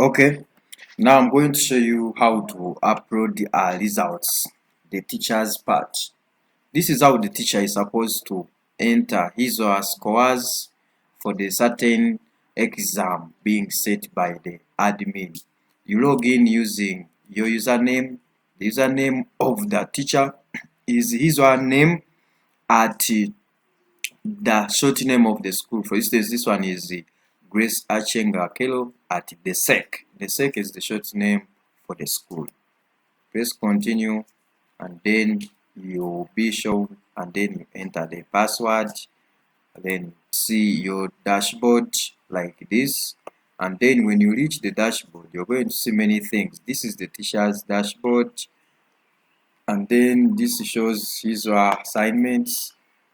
Okay, now I'm going to show you how to upload the results, the teacher's part. This is how the teacher is supposed to enter his or her scores for the certain exam being set by the admin. You log in using your username. The username of the teacher is his or her name at the short name of the school. For instance, this one is Grace Achenga Kelo at the SEC. The SEC is the short name for the school. Press continue and then you'll be shown, and then you enter the password, then see your dashboard like this. And then when you reach the dashboard, you're going to see many things. This is the teacher's dashboard, and then this shows his or her assignments,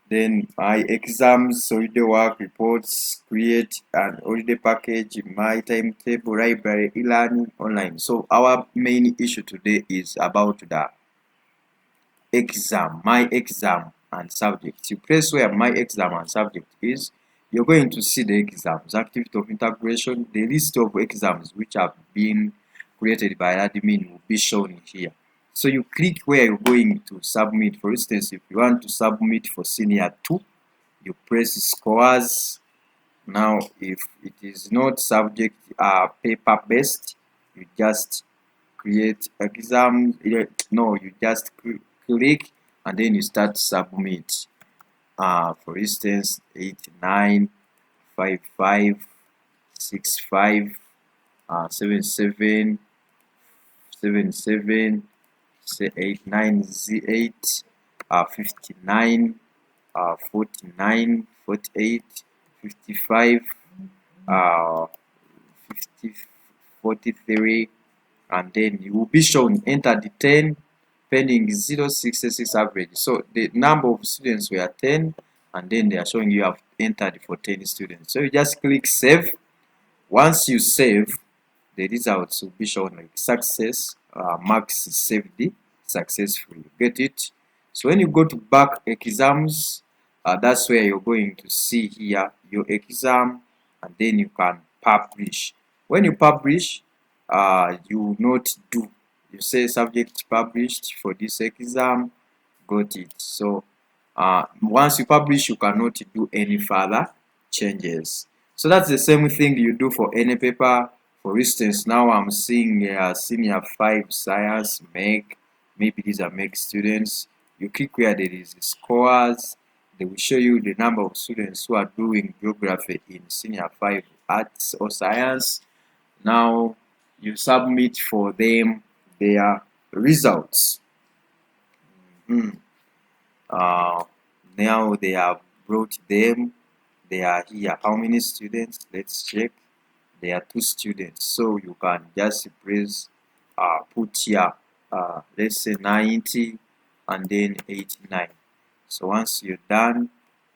then my exams, holiday work reports, create an holiday package, my timetable, library, e-learning, online. So our main issue today is about the exam, my exam and subject. You press where my exam and subject is, you're going to see the exams, activity of integration, the list of exams which have been created by admin will be shown here. So you click where you're going to submit. For instance, if you want to submit for senior 2, you press scores. Now if it is not subject paper based, you just create exam, no, you just click and then you start submit. For instance, 8955 65 77 77 89Z8 59 49 48 55 50 43, and then you will be shown enter the 10 pending 066 average. So the number of students were 10, and then they are showing you have entered for 10 students. So you just click save. Once you save, the results will be shown like success, marks saved successfully. Get it? So when you go to back exams, that's where you're going to see here your exam, and then you can publish. When you publish, you not do, you say subject published for this exam, got it. So once you publish, you cannot do any further changes. So that's the same thing you do for any paper. For instance, now I'm seeing senior 5 science make, maybe these are make students. You click where there is scores, they will show you the number of students who are doing geography in senior 5 arts or science. Now you submit for them their results. Mm. Now they have brought them, they are here. How many students? Let's check. There are 2 students, so you can just press put here let's say 90 and then 89. So once you're done,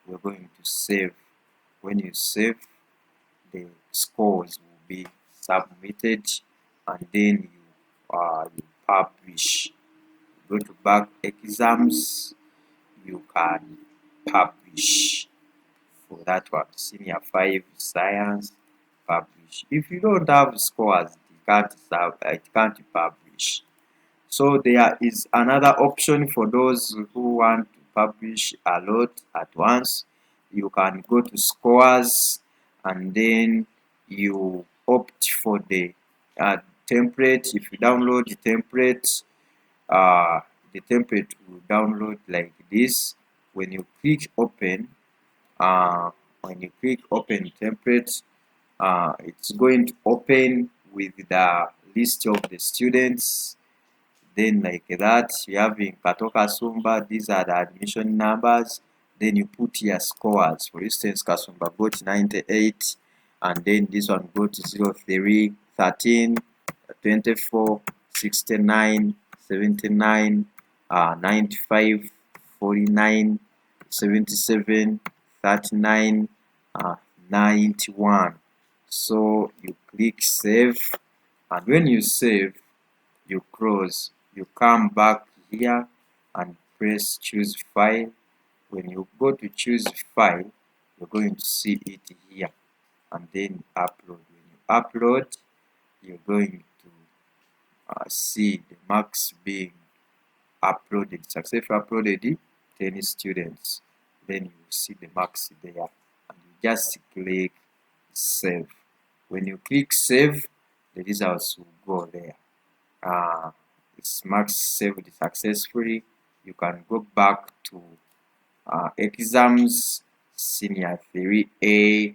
we're going to save. When you save, the scores will be submitted, and then you publish. Go to back exams, you can publish for that one. Senior 5 science, publish. If you don't have scores, it can't publish. So there is another option for those who want to publish a lot at once. You can go to scores, and then you opt for the template. If you download the template will download like this. When you click open, uh, template, it's going to open with the list of the students. Then like that, you have in Katoka Sumba, these are the admission numbers. Then you put your scores. For instance, Kasumba got 98, and then this one got 03, 13, 24, 69, 79, 95, 49, 77, 39, 91. So you click save, and when you save, you close. You come back here and press choose file. When you go to choose file, you're going to see it here, and then upload. When you upload, you're going to see the marks being uploaded, successfully uploaded 10 students. Then you see the marks there, and you just click save. When you click save, the results will go there. It's marks saved successfully. You can go back to exams. Senior 3A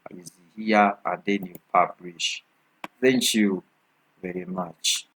is here, and then you publish. Thank you very much.